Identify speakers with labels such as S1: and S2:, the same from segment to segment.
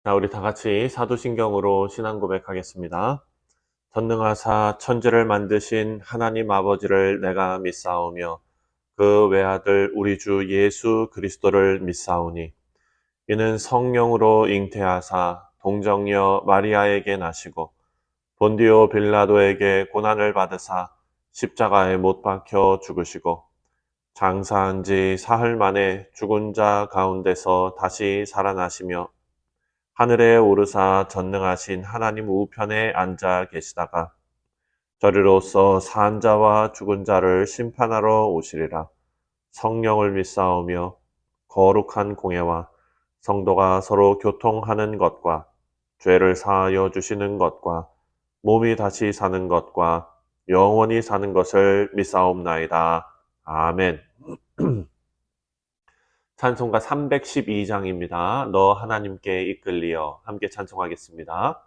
S1: 자, 우리 다 같이 사도신경으로 신앙 고백하겠습니다. 전능하사 천지를 만드신 하나님 아버지를 내가 믿사오며 그 외아들 우리 주 예수 그리스도를 믿사오니 이는 성령으로 잉태하사 동정녀 마리아에게 나시고 본디오 빌라도에게 고난을 받으사 십자가에 못 박혀 죽으시고 장사한 지 사흘 만에 죽은 자 가운데서 다시 살아나시며 하늘에 오르사 전능하신 하나님 우편에 앉아 계시다가 저리로서 산 자와 죽은 자를 심판하러 오시리라. 성령을 믿사오며 거룩한 공예와 성도가 서로 교통하는 것과 죄를 사하여 주시는 것과 몸이 다시 사는 것과 영원히 사는 것을 믿사옵나이다. 아멘. 찬송가 312장입니다. 너 하나님께 이끌리어 함께 찬송하겠습니다.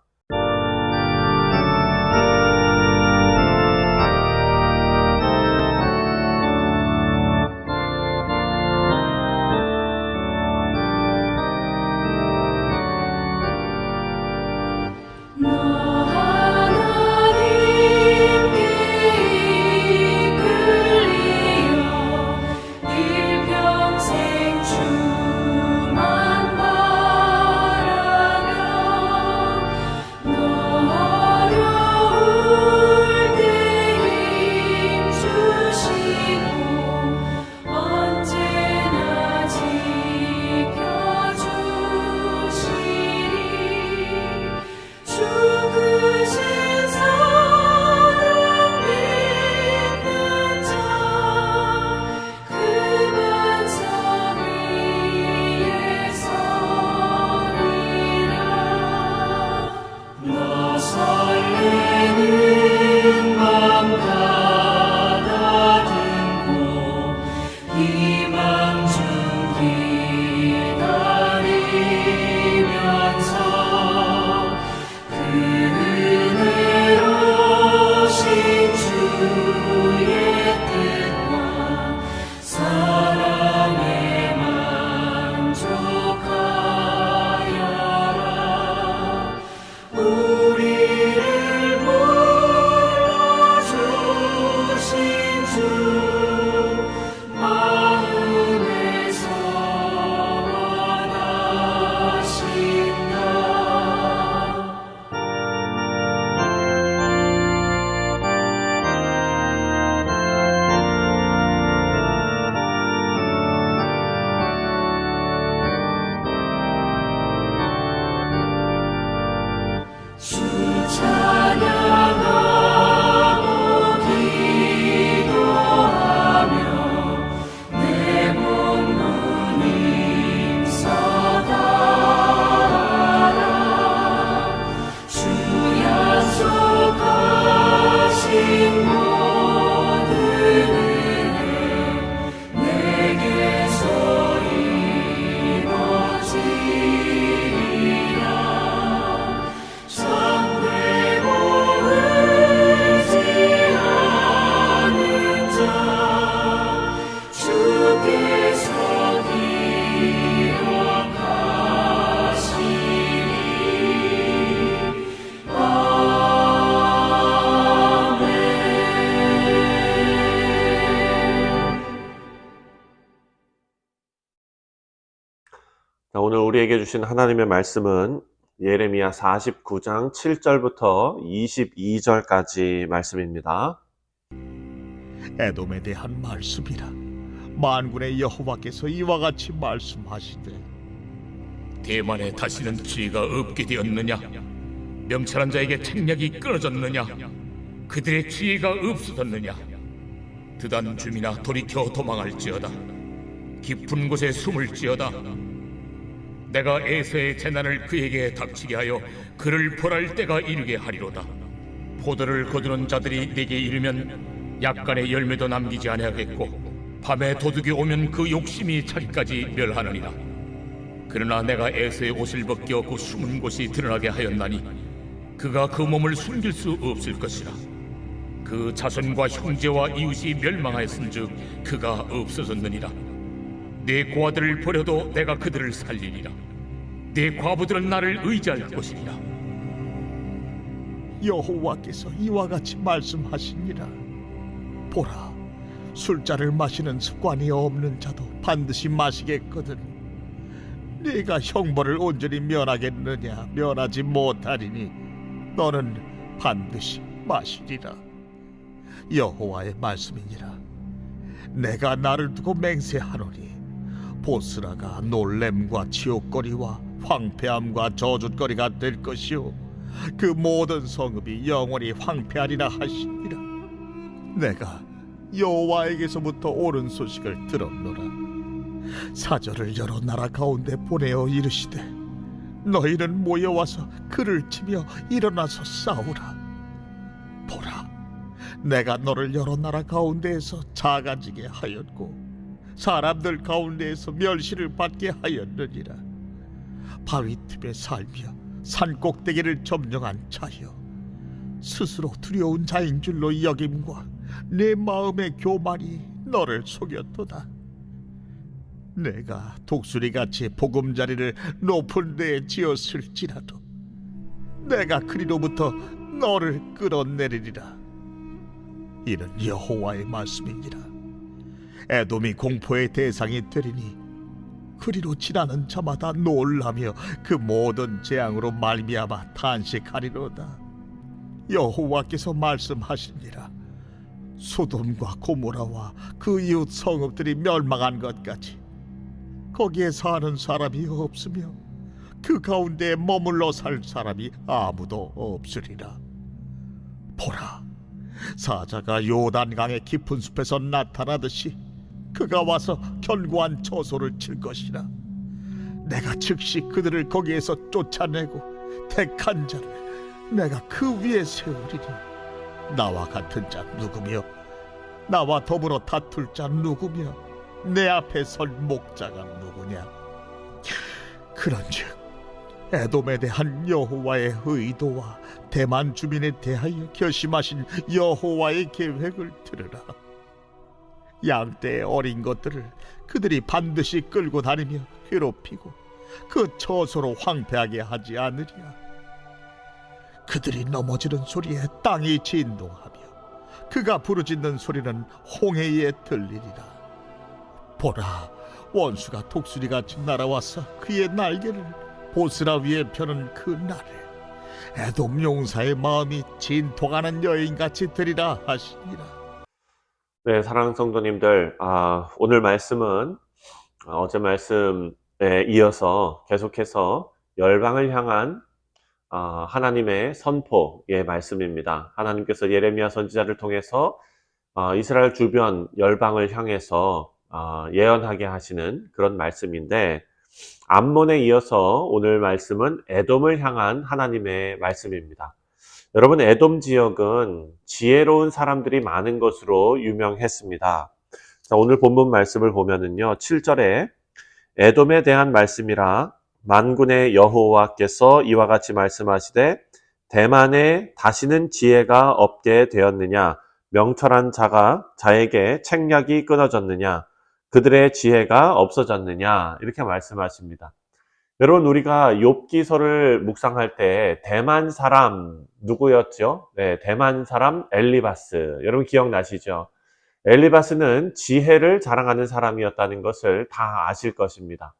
S1: 자, 오늘 우리에게 주신 하나님의 말씀은 예레미야 49장 7절부터 22절까지 말씀입니다.
S2: 에돔에 대한 말씀이라. 만군의 여호와께서 이와 같이 말씀하시되
S3: 대만에 다시는 지혜가 없게 되었느냐? 명철한 자에게 책략이 끊어졌느냐? 그들의 지혜가 없어졌느냐? 드단 주민아 돌이켜 도망할지어다. 깊은 곳에 숨을지어다. 내가 에서의 재난을 그에게 닥치게 하여 그를 벌할 때가 이르게 하리로다. 포도를 거두는 자들이 내게 이르면 약간의 열매도 남기지 아니하겠고 밤에 도둑이 오면 그 욕심이 자기까지 멸하느니라. 그러나 내가 에서의 옷을 벗겨 그 숨은 곳이 드러나게 하였나니 그가 그 몸을 숨길 수 없을 것이라. 그 자손과 형제와 이웃이 멸망하였은즉 그가 없어졌느니라. 내 고아들을 버려도 내가 그들을 살리리라. 내 과부들은 나를 의지할 것이니라.
S2: 여호와께서 이와 같이 말씀하시니라. 보라, 술잔을 마시는 습관이 없는 자도 반드시 마시겠거든. 네가 형벌을 온전히 면하겠느냐? 면하지 못하리니 너는 반드시 마시리라. 여호와의 말씀이니라. 내가 나를 두고 맹세하노니 보스라가 놀램과 치욕거리와 황폐함과 저주거리가 될 것이요 그 모든 성읍이 영원히 황폐하리라 하시니라. 내가 여호와에게서부터 옳은 소식을 들었노라. 사절을 여러 나라 가운데 보내어 이르시되 너희는 모여와서 그를 치며 일어나서 싸우라. 보라, 내가 너를 여러 나라 가운데에서 작아지게 하였고 사람들 가운데에서 멸시를 받게 하였느니라. 바위 틈에 살며 산 꼭대기를 점령한 자여, 스스로 두려운 자인 줄로 여김과 내 마음의 교만이 너를 속였도다. 내가 독수리같이 보금자리를 높은 데에 지었을지라도 내가 그리로부터 너를 끌어내리리라. 이는 여호와의 말씀이니라. 에돔이 공포의 대상이 되리니 그리로 지나는 자마다 놀라며 그 모든 재앙으로 말미암아 탄식하리로다. 여호와께서 말씀하시니라. 소돔과 고모라와 그 이웃 성읍들이 멸망한 것 같이 거기에 사는 사람이 없으며 그 가운데 머물러 살 사람이 아무도 없으리라. 보라, 사자가 요단강의 깊은 숲에서 나타나듯이 그가 와서 견고한 처소를 칠 것이라. 내가 즉시 그들을 거기에서 쫓아내고 택한 자를 내가 그 위에 세우리니 나와 같은 자 누구며 나와 더불어 다툴 자 누구며 내 앞에 설 목자가 누구냐. 그런즉 에돔에 대한 여호와의 의도와 대만 주민에 대하여 결심하신 여호와의 계획을 들으라. 양떼의 어린 것들을 그들이 반드시 끌고 다니며 괴롭히고 그 처소로 황폐하게 하지 않으리야. 그들이 넘어지는 소리에 땅이 진동하며 그가 부르짖는 소리는 홍해에 들리리라. 보라, 원수가 독수리같이 날아와서 그의 날개를 보스라 위에 펴는 그 날에 에돔 용사의 마음이 진통하는 여인같이 되리라 하시니라.
S1: 네, 사랑하는 성도님들, 오늘 말씀은 어제 말씀에 이어서 계속해서 열방을 향한 하나님의 선포의 말씀입니다. 하나님께서 예레미야 선지자를 통해서 이스라엘 주변 열방을 향해서 예언하게 하시는 그런 말씀인데, 암몬에 이어서 오늘 말씀은 에돔을 향한 하나님의 말씀입니다. 여러분, 에돔 지역은 지혜로운 사람들이 많은 것으로 유명했습니다. 자, 오늘 본문 말씀을 보면은요, 7절에 에돔에 대한 말씀이라 만군의 여호와께서 이와 같이 말씀하시되 대만에 다시는 지혜가 없게 되었느냐, 명철한 자에게 책략이 끊어졌느냐, 그들의 지혜가 없어졌느냐, 이렇게 말씀하십니다. 여러분, 우리가 욥기서를 묵상할 때 대만 사람 누구였죠? 네, 대만 사람 엘리바스. 여러분 기억나시죠? 엘리바스는 지혜를 자랑하는 사람이었다는 것을 다 아실 것입니다.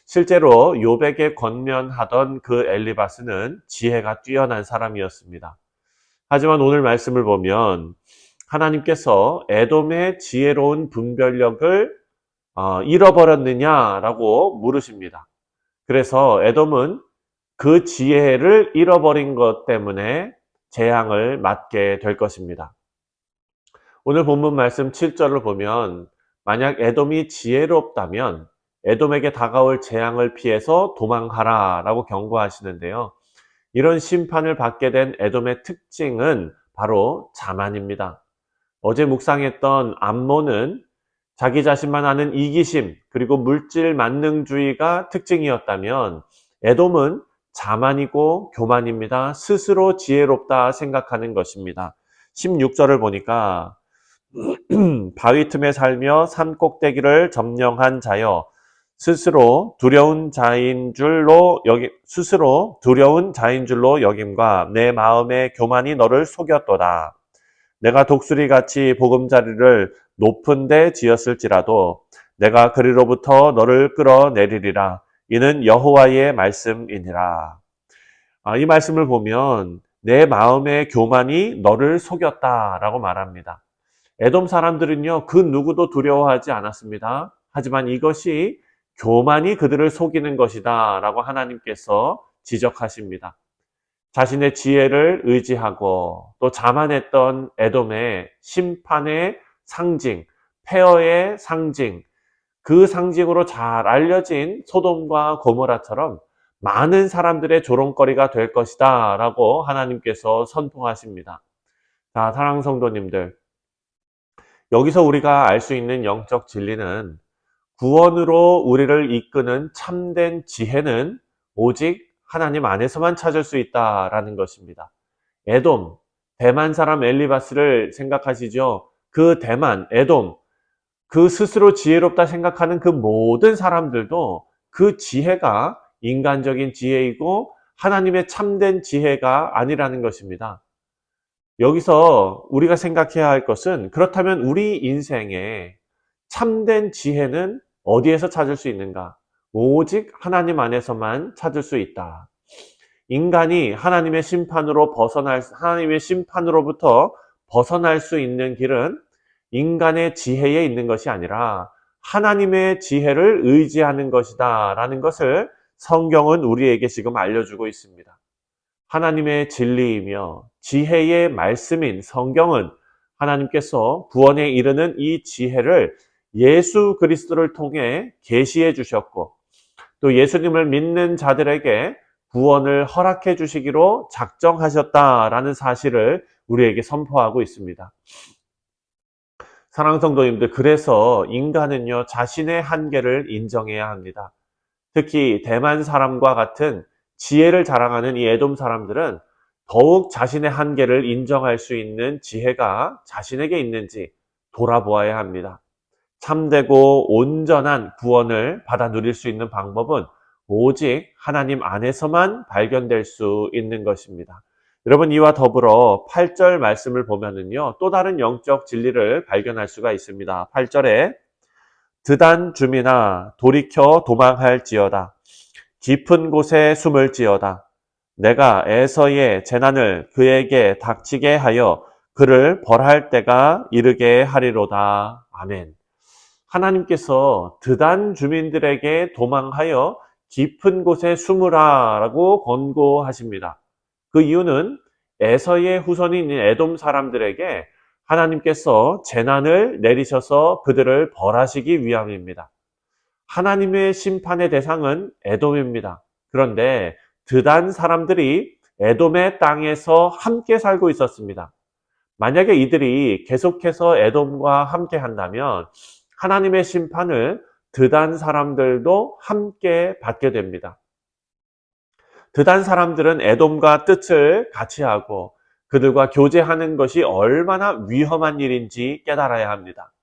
S1: 실제로 욥에게 권면하던 그 엘리바스는 지혜가 뛰어난 사람이었습니다. 하지만 오늘 말씀을 보면 하나님께서 에돔의 지혜로운 분별력을 잃어버렸느냐라고 물으십니다. 그래서 에돔은 그 지혜를 잃어버린 것 때문에 재앙을 맞게 될 것입니다. 오늘 본문 말씀 7절을 보면 만약 에돔이 지혜롭다면 에돔에게 다가올 재앙을 피해서 도망가라 라고 경고하시는데요. 이런 심판을 받게 된 에돔의 특징은 바로 자만입니다. 어제 묵상했던 암몬은 자기 자신만 아는 이기심 그리고 물질 만능주의가 특징이었다면 에돔은 자만이고 교만입니다. 스스로 지혜롭다 생각하는 것입니다. 16절을 보니까 바위 틈에 살며 산 꼭대기를 점령한 자여 스스로 두려운 자인 줄로 여김과 내 마음의 교만이 너를 속였도다. 내가 독수리같이 보금자리를 높은 데 지었을지라도 내가 그리로부터 너를 끌어내리리라. 이는 여호와의 말씀이니라. 이 말씀을 보면 내 마음의 교만이 너를 속였다라고 말합니다. 에돔 사람들은요, 그 누구도 두려워하지 않았습니다. 하지만 이것이 교만이 그들을 속이는 것이다 라고 하나님께서 지적하십니다. 자신의 지혜를 의지하고 또 자만했던 에돔의 심판의 상징, 폐허의 상징, 그 상징으로 잘 알려진 소돔과 고모라처럼 많은 사람들의 조롱거리가 될 것이다 라고 하나님께서 선포하십니다. 자, 사랑하는 성도님들, 여기서 우리가 알 수 있는 영적 진리는 구원으로 우리를 이끄는 참된 지혜는 오직 하나님 안에서만 찾을 수 있다라는 것입니다. 에돔, 대만 사람 엘리바스를 생각하시죠? 그 대만, 에돔, 그 스스로 지혜롭다 생각하는 그 모든 사람들도 그 지혜가 인간적인 지혜이고 하나님의 참된 지혜가 아니라는 것입니다. 여기서 우리가 생각해야 할 것은, 그렇다면 우리 인생에 참된 지혜는 어디에서 찾을 수 있는가? 오직 하나님 안에서만 찾을 수 있다. 인간이 하나님의 심판으로부터 벗어날 수 있는 길은 인간의 지혜에 있는 것이 아니라 하나님의 지혜를 의지하는 것이다 라는 것을 성경은 우리에게 지금 알려주고 있습니다. 하나님의 진리이며 지혜의 말씀인 성경은 하나님께서 구원에 이르는 이 지혜를 예수 그리스도를 통해 계시해 주셨고, 또 예수님을 믿는 자들에게 구원을 허락해 주시기로 작정하셨다라는 사실을 우리에게 선포하고 있습니다. 사랑하는 성도님들, 그래서 인간은요, 자신의 한계를 인정해야 합니다. 특히 대만 사람과 같은 지혜를 자랑하는 이 에돔 사람들은 더욱 자신의 한계를 인정할 수 있는 지혜가 자신에게 있는지 돌아보아야 합니다. 참되고 온전한 구원을 받아 누릴 수 있는 방법은 오직 하나님 안에서만 발견될 수 있는 것입니다. 여러분, 이와 더불어 8절 말씀을 보면은요, 또 다른 영적 진리를 발견할 수가 있습니다. 8절에 드단 주민아 돌이켜 도망할지어다. 깊은 곳에 숨을지어다. 내가 에서의 재난을 그에게 닥치게 하여 그를 벌할 때가 이르게 하리로다. 아멘. 하나님께서 드단 주민들에게 도망하여 깊은 곳에 숨으라라고 권고하십니다. 그 이유는 에서의 후손인 에돔 사람들에게 하나님께서 재난을 내리셔서 그들을 벌하시기 위함입니다. 하나님의 심판의 대상은 에돔입니다. 그런데 드단 사람들이 에돔의 땅에서 함께 살고 있었습니다. 만약에 이들이 계속해서 에돔과 함께 한다면 하나님의 심판을 드단 사람들도 함께 받게 됩니다. 드단 사람들은 에돔과 뜻을 같이 하고 그들과 교제하는 것이 얼마나 위험한 일인지 깨달아야 합니다.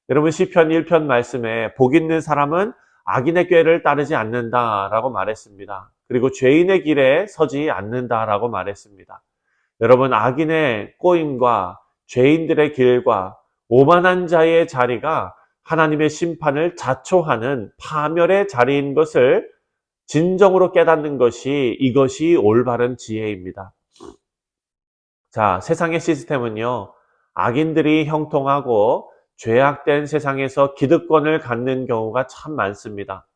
S1: 여러분, 시편 1편 말씀에 복 있는 사람은 악인의 꾀를 따르지 않는다라고 말했습니다. 그리고 죄인의 길에 서지 않는다라고 말했습니다. 여러분, 악인의 꼬임과 죄인들의 길과 오만한 자의 자리가 하나님의 심판을 자초하는 파멸의 자리인 것을 진정으로 깨닫는 것이, 이것이 올바른 지혜입니다. 자, 세상의 시스템은요, 악인들이 형통하고 죄악된 세상에서 기득권을 갖는 경우가 참 많습니다.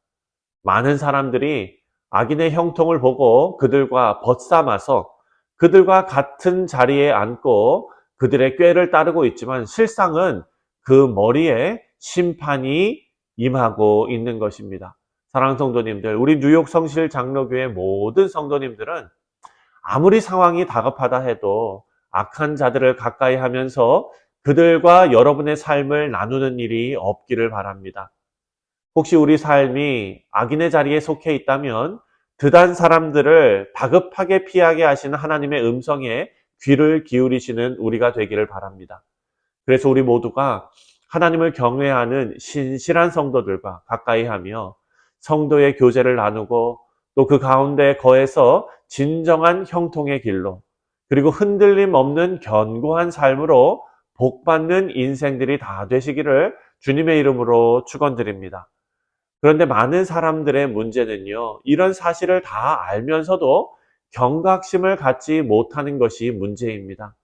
S1: 많은 사람들이 악인의 형통을 보고 그들과 벗삼아서 그들과 같은 자리에 앉고 그들의 꾀를 따르고 있지만 실상은 그 머리에 심판이 임하고 있는 것입니다. 사랑하는 성도님들, 우리 뉴욕 성실 장로교회 모든 성도님들은 아무리 상황이 다급하다 해도 악한 자들을 가까이 하면서 그들과 여러분의 삶을 나누는 일이 없기를 바랍니다. 혹시 우리 삶이 악인의 자리에 속해 있다면 드단 사람들을 다급하게 피하게 하시는 하나님의 음성에 귀를 기울이시는 우리가 되기를 바랍니다. 그래서 우리 모두가 하나님을 경외하는 신실한 성도들과 가까이 하며 성도의 교제를 나누고 또 그 가운데 거해서 진정한 형통의 길로 그리고 흔들림 없는 견고한 삶으로 복받는 인생들이 다 되시기를 주님의 이름으로 축원드립니다. 그런데 많은 사람들의 문제는요, 이런 사실을 다 알면서도 경각심을 갖지 못하는 것이 문제입니다.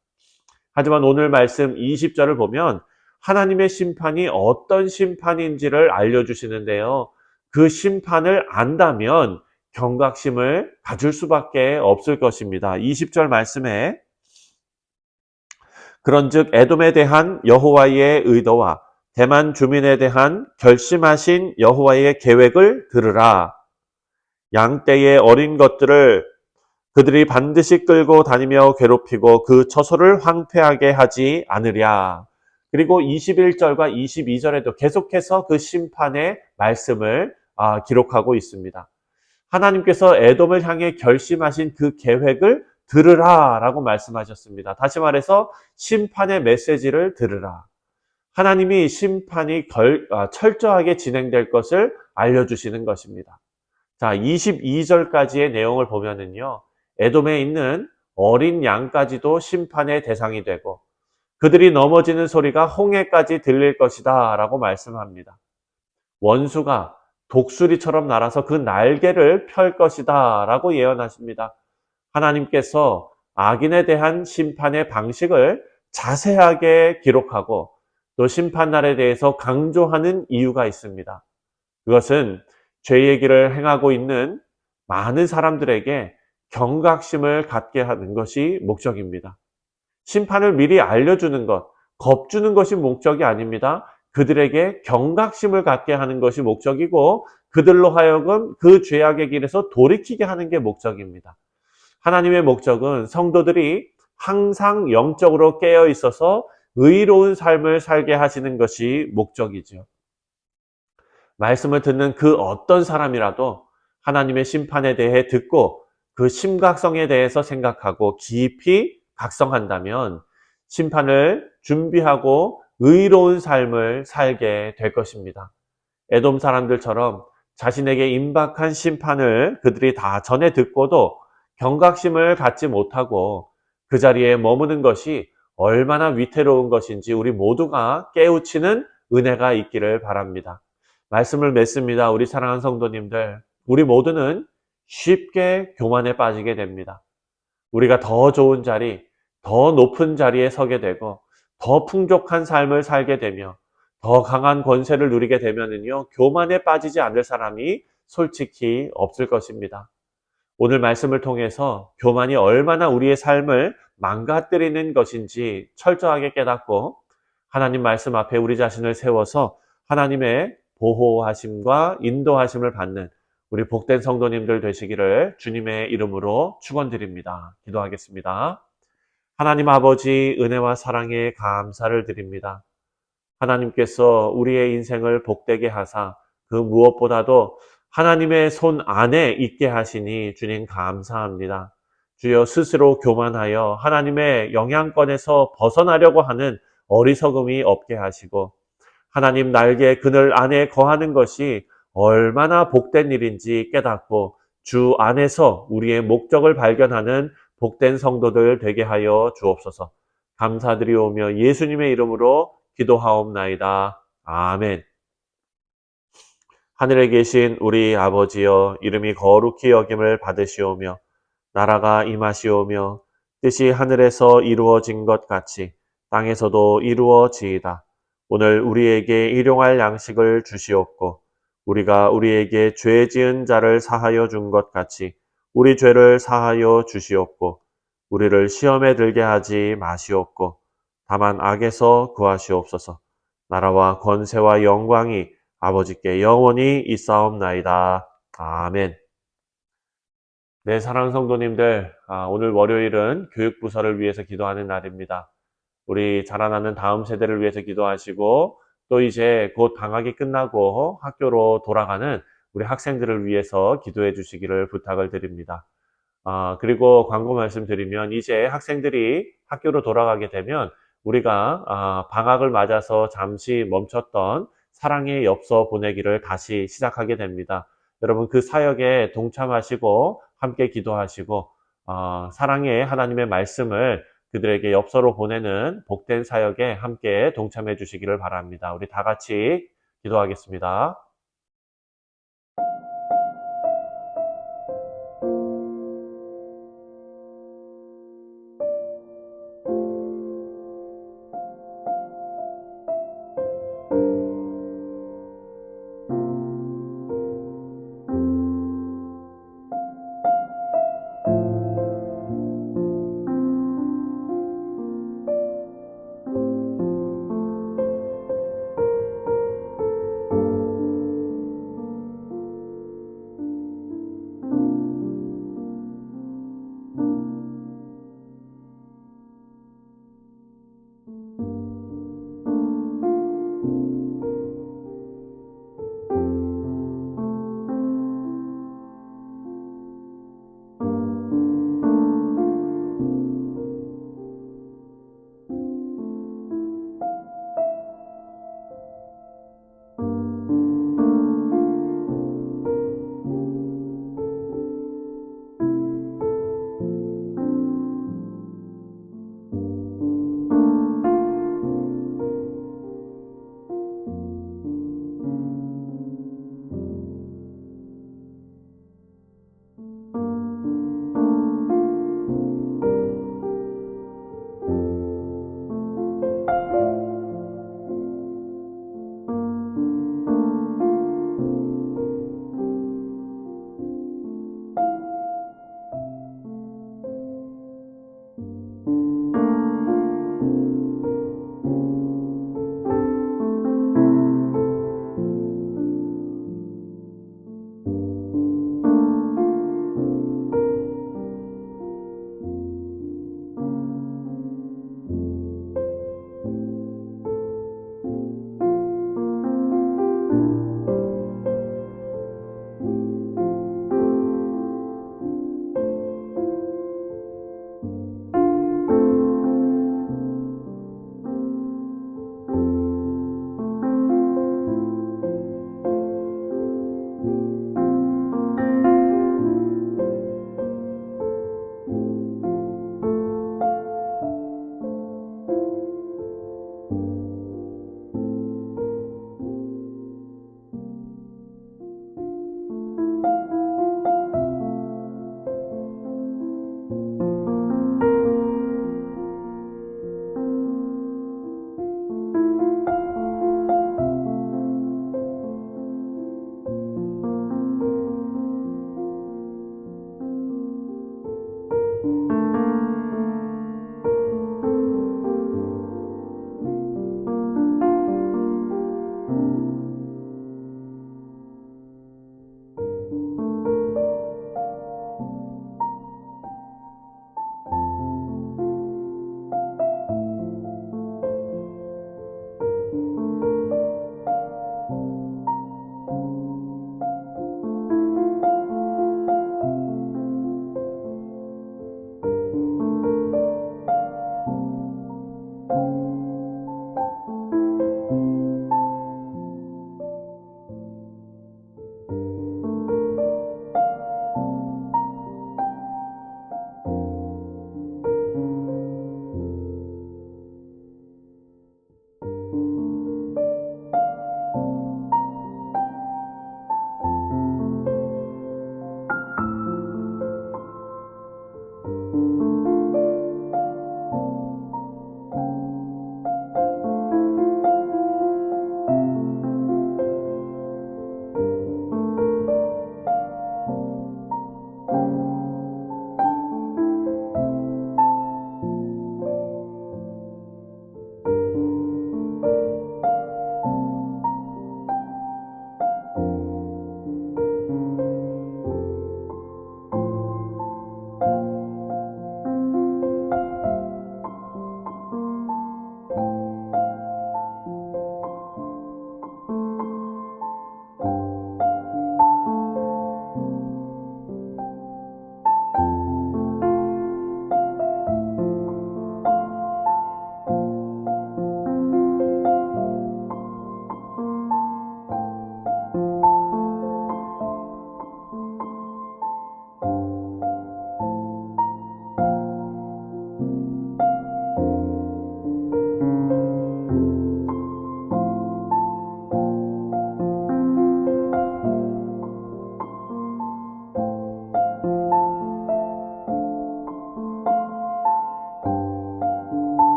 S1: 하지만 오늘 말씀 20절을 보면 하나님의 심판이 어떤 심판인지를 알려주시는데요. 그 심판을 안다면 경각심을 가질 수밖에 없을 것입니다. 20절 말씀에 그런즉 에돔에 대한 여호와의 의도와 대만 주민에 대한 결심하신 여호와의 계획을 들으라. 양떼의 어린 것들을 그들이 반드시 끌고 다니며 괴롭히고 그 처소를 황폐하게 하지 않으랴. 그리고 21절과 22절에도 계속해서 그 심판의 말씀을 기록하고 있습니다. 하나님께서 에돔을 향해 결심하신 그 계획을 들으라 라고 말씀하셨습니다. 다시 말해서 심판의 메시지를 들으라. 하나님이 심판이 철저하게 진행될 것을 알려주시는 것입니다. 자, 22절까지의 내용을 보면은요, 에돔에 있는 어린 양까지도 심판의 대상이 되고 그들이 넘어지는 소리가 홍해까지 들릴 것이다 라고 말씀합니다. 원수가 독수리처럼 날아서 그 날개를 펼 것이다 라고 예언하십니다. 하나님께서 악인에 대한 심판의 방식을 자세하게 기록하고 또 심판날에 대해서 강조하는 이유가 있습니다. 그것은 죄의 길을 행하고 있는 많은 사람들에게 경각심을 갖게 하는 것이 목적입니다. 심판을 미리 알려주는 것, 겁주는 것이 목적이 아닙니다. 그들에게 경각심을 갖게 하는 것이 목적이고 그들로 하여금 그 죄악의 길에서 돌이키게 하는 게 목적입니다. 하나님의 목적은 성도들이 항상 영적으로 깨어 있어서 의로운 삶을 살게 하시는 것이 목적이죠. 말씀을 듣는 그 어떤 사람이라도 하나님의 심판에 대해 듣고 그 심각성에 대해서 생각하고 깊이 각성한다면 심판을 준비하고 의로운 삶을 살게 될 것입니다. 에돔 사람들처럼 자신에게 임박한 심판을 그들이 다 전에 듣고도 경각심을 갖지 못하고 그 자리에 머무는 것이 얼마나 위태로운 것인지 우리 모두가 깨우치는 은혜가 있기를 바랍니다. 말씀을 맺습니다. 우리 사랑하는 성도님들, 우리 모두는 쉽게 교만에 빠지게 됩니다. 우리가 더 좋은 자리, 더 높은 자리에 서게 되고 더 풍족한 삶을 살게 되며 더 강한 권세를 누리게 되면은요, 교만에 빠지지 않을 사람이 솔직히 없을 것입니다. 오늘 말씀을 통해서 교만이 얼마나 우리의 삶을 망가뜨리는 것인지 철저하게 깨닫고 하나님 말씀 앞에 우리 자신을 세워서 하나님의 보호하심과 인도하심을 받는 우리 복된 성도님들 되시기를 주님의 이름으로 축원드립니다. 기도하겠습니다. 하나님 아버지, 은혜와 사랑에 감사를 드립니다. 하나님께서 우리의 인생을 복되게 하사 그 무엇보다도 하나님의 손 안에 있게 하시니 주님 감사합니다. 주여, 스스로 교만하여 하나님의 영향권에서 벗어나려고 하는 어리석음이 없게 하시고 하나님 날개 그늘 안에 거하는 것이 얼마나 복된 일인지 깨닫고 주 안에서 우리의 목적을 발견하는 복된 성도들 되게 하여 주옵소서. 감사드리오며 예수님의 이름으로 기도하옵나이다. 아멘. 하늘에 계신 우리 아버지여, 이름이 거룩히 여김을 받으시오며 나라가 임하시오며 뜻이 하늘에서 이루어진 것 같이 땅에서도 이루어지이다. 오늘 우리에게 일용할 양식을 주시옵고 우리가 우리에게 죄 지은 자를 사하여 준 것 같이 우리 죄를 사하여 주시옵고 우리를 시험에 들게 하지 마시옵고 다만 악에서 구하시옵소서. 나라와 권세와 영광이 아버지께 영원히 있사옵나이다. 아멘. 네, 사랑하는 성도님들, 오늘 월요일은 교육부서를 위해서 기도하는 날입니다. 우리 자라나는 다음 세대를 위해서 기도하시고 또 이제 곧 방학이 끝나고 학교로 돌아가는 우리 학생들을 위해서 기도해 주시기를 부탁을 드립니다. 그리고 광고 말씀드리면 이제 학생들이 학교로 돌아가게 되면 우리가 방학을 맞아서 잠시 멈췄던 사랑의 엽서 보내기를 다시 시작하게 됩니다. 여러분 그 사역에 동참하시고 함께 기도하시고 사랑의 하나님의 말씀을 그들에게 엽서로 보내는 복된 사역에 함께 동참해 주시기를 바랍니다. 우리 다 같이 기도하겠습니다.